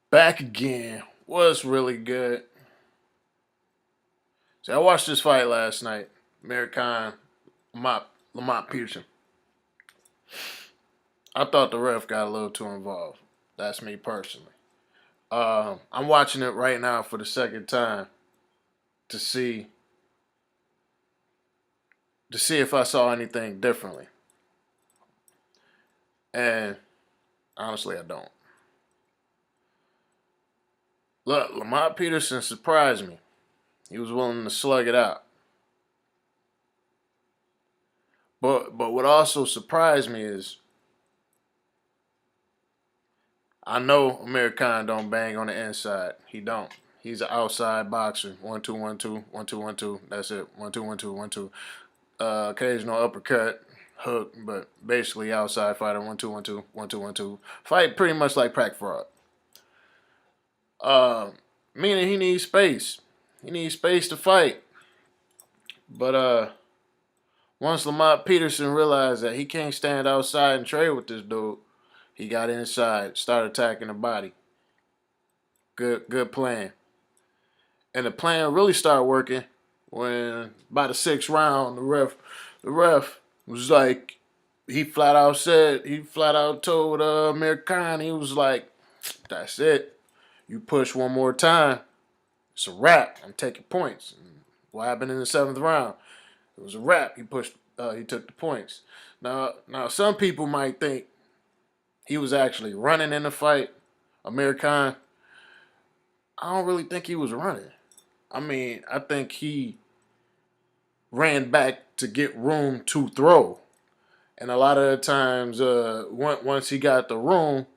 Back again. Was really good. See, I watched this fight last night. Amir Kahn, Lamont Peterson. I thought the ref got a little too involved. That's me personally. I'm watching it right now for the second time to see if I saw anything differently. And honestly, I don't. Look, Lamont Peterson surprised me. He was willing to slug it out. But what also surprised me is I know Amir Khan don't bang on the inside. He don't. He's an outside boxer. 1-2, 1-2, 1-2, 1-2. That's it. 1-2, 1-2, 1-2. Occasional uppercut, hook, but basically outside fighter. 1-2, 1-2, 1-2, 1-2. Fight pretty much like Pack Fraud. Meaning he needs space. He needs space to fight. But once Lamont Peterson realized that he can't stand outside and trade with this dude, he got inside, started attacking the body. Good plan. And the plan really started working when by the sixth round, the ref was like, he flat out told Amir Khan, he was like, that's it. You push one more time, it's a wrap. I'm taking points. And what happened in the seventh round? It was a wrap. He took the points. Now, some people might think he was actually running in the fight. Amir Khan, I don't really think he was running. I mean, I think he ran back to get room to throw. And a lot of the times, once he got the room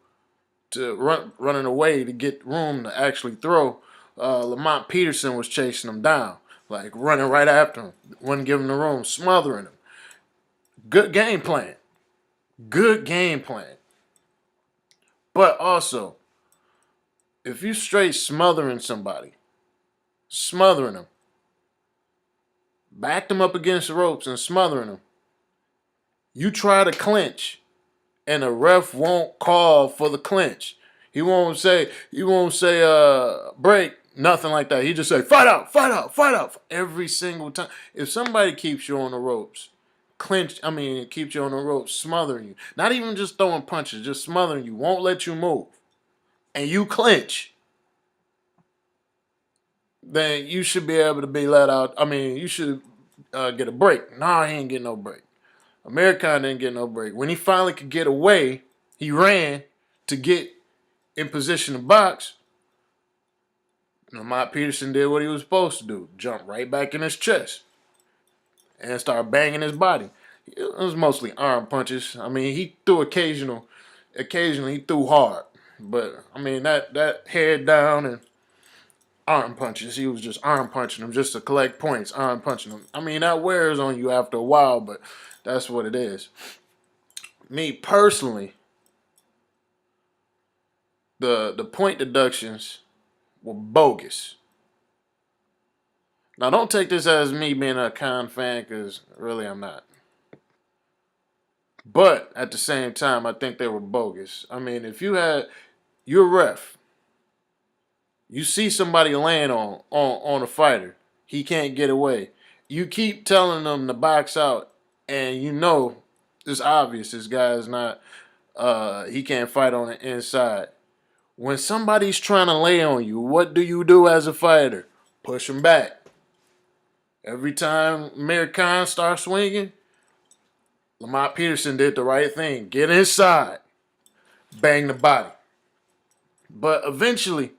to running away to get room to actually throw, Lamont Peterson was chasing him down, like running right after him, wouldn't give him the room, smothering him. Good game plan. Good game plan. But also, if you straight smothering somebody, smothering them, backed them up against the ropes and smothering them, you try to clinch, and the ref won't call for the clinch. He won't say break, nothing like that. He just say fight out, fight out, fight out every single time. If somebody keeps you on the ropes, it keeps you on the ropes, smothering you. Not even just throwing punches, just smothering you, won't let you move. And you clinch, then you should be able to be let out. You should get a break. Nah, he ain't getting no break. Amir Khan didn't get no break. When he finally could get away, he ran to get in position to box. Lamont Peterson did what he was supposed to do. Jump right back in his chest and start banging his body. It was mostly arm punches. He threw occasionally he threw hard. But, that head down and arm punches. He was just arm punching them just to collect points, arm punching them. That wears on you after a while, but that's what it is. Me personally, the point deductions were bogus. Now, don't take this as me being a Kahn fan, because really I'm not. But at the same time, I think they were bogus. If you're a ref, you see somebody laying on a fighter, he can't get away. You keep telling them to box out, and you know it's obvious this guy is not, he can't fight on the inside. When somebody's trying to lay on you, what do you do as a fighter? Push him back. Every time Amir Khan starts swinging, Lamont Peterson did the right thing. Get inside. Bang the body. But eventually,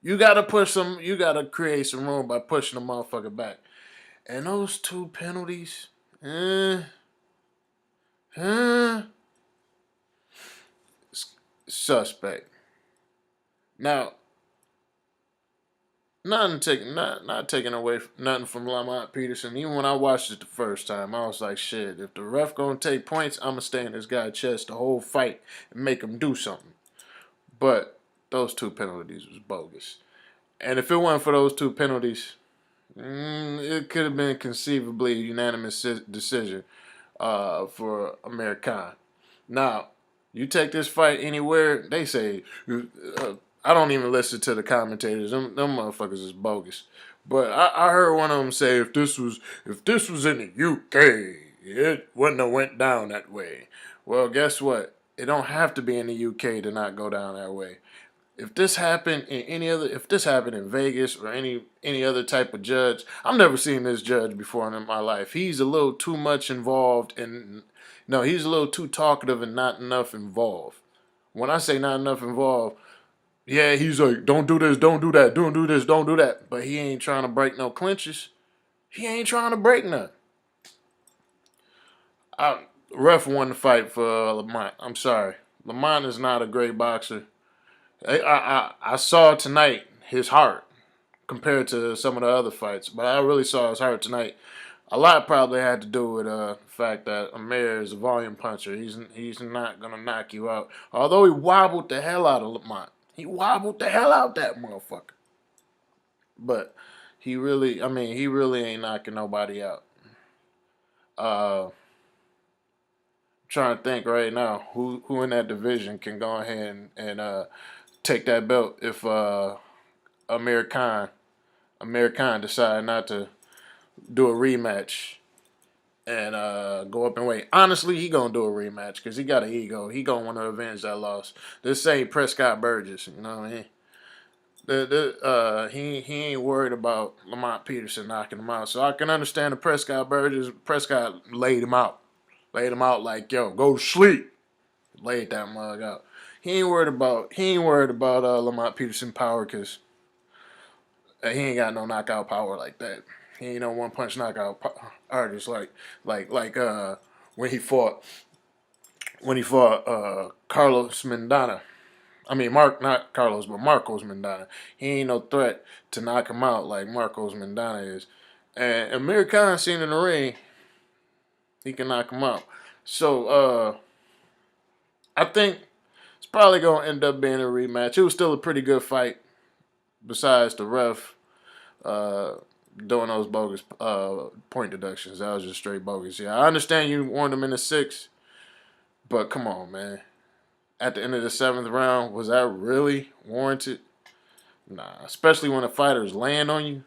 you gotta create some room by pushing the motherfucker back. And those two penalties, suspect. Now, not taking away nothing from Lamont Peterson. Even when I watched it the first time, I was like, shit, if the ref gonna take points, I'm gonna stay in this guy's chest the whole fight and make him do something. But those two penalties was bogus. And if it weren't for those two penalties, it could have been conceivably a unanimous decision for Amir Khan. Now, you take this fight anywhere, they say, I don't even listen to the commentators. Them motherfuckers is bogus. But I heard one of them say if this was in the UK, it wouldn't have went down that way. Well, guess what? It don't have to be in the UK to not go down that way. If this happened in Vegas or any other type of judge, I've never seen this judge before in my life. He's a little too much involved and no, he's a little too talkative and not enough involved. When I say not enough involved, yeah, he's like, don't do this, don't do that, don't do this, don't do that. But he ain't trying to break no clinches. He ain't trying to break none. Ref won the fight for Lamont. I'm sorry. Lamont is not a great boxer. I saw tonight his heart compared to some of the other fights, but I really saw his heart tonight. A lot probably had to do with the fact that Amir is a volume puncher. He's not gonna knock you out. Although he wobbled the hell out of Lamont. He wobbled the hell out that motherfucker. But he really ain't knocking nobody out. Uh, Trying to think right now who in that division can go ahead and take that belt if Amir Kahn decide not to do a rematch and go up and wait. Honestly, he gonna do a rematch because he got an ego. He gonna want to avenge that loss. This ain't Prescott Burgess, you know what I mean? He ain't worried about Lamont Peterson knocking him out. So I can understand the Prescott Burgess. Prescott laid him out. Laid him out like, yo, go to sleep. Laid that mug out. He ain't worried about Lamont Peterson power because he ain't got no knockout power like that. He ain't no one punch knockout artist like when he fought Carlos Mendana. I mean, not Carlos, but Marcos Mendana. He ain't no threat to knock him out like Marcos Mendana is. And Amir Khan seen in the ring, he can knock him out. So, I think it's probably going to end up being a rematch. It was still a pretty good fight, besides the ref doing those bogus point deductions. That was just straight bogus. Yeah, I understand you warned him in the 6th, but come on, man. At the end of the 7th round, was that really warranted? Nah, especially when a fighter is laying on you.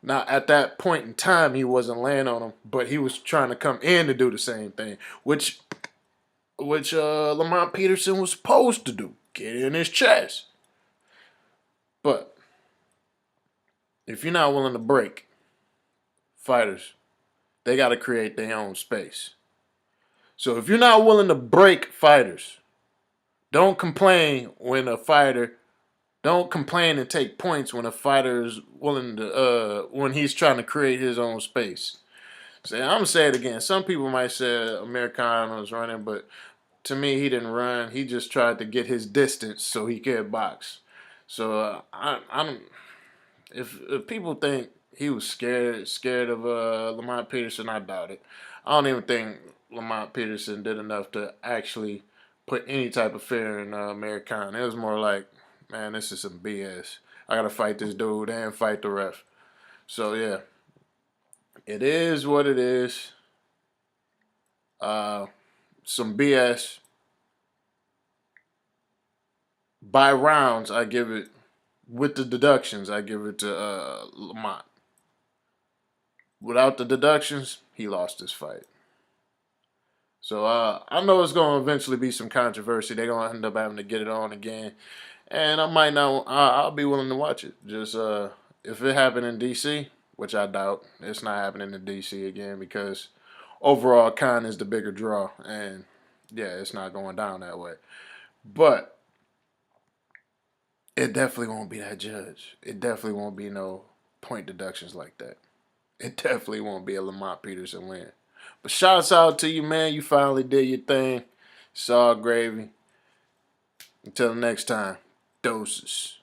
Now, at that point in time, he wasn't laying on him, but he was trying to come in to do the same thing, which Lamont Peterson was supposed to do, get in his chest. But if you're not willing to break, fighters, they got to create their own space. So if you're not willing to break fighters, don't complain and take points when a fighter is willing to, when he's trying to create his own space. So I'm going to say it again. Some people might say Amir Khan was running, but to me, he didn't run. He just tried to get his distance so he could box. So I don't. If people think he was scared of Lamont Peterson, I doubt it. I don't even think Lamont Peterson did enough to actually put any type of fear in Amir Khan. It was more like, man, this is some BS. I gotta fight this dude and fight the ref. So yeah, it is what it is. Some BS. By rounds, I give it, with the deductions, I give it to Lamont. Without the deductions, he lost this fight. So I know it's going to eventually be some controversy. They're going to end up having to get it on again. And I might not, I'll be willing to watch it. Just if it happened in D.C., which I doubt, it's not happening in D.C. again because overall Kahn is the bigger draw. And yeah, it's not going down that way. But it definitely won't be that judge. It definitely won't be no point deductions like that. It definitely won't be a Lamont Peterson win. But shouts out to you, man. You finally did your thing. It's all gravy. Until next time, doses.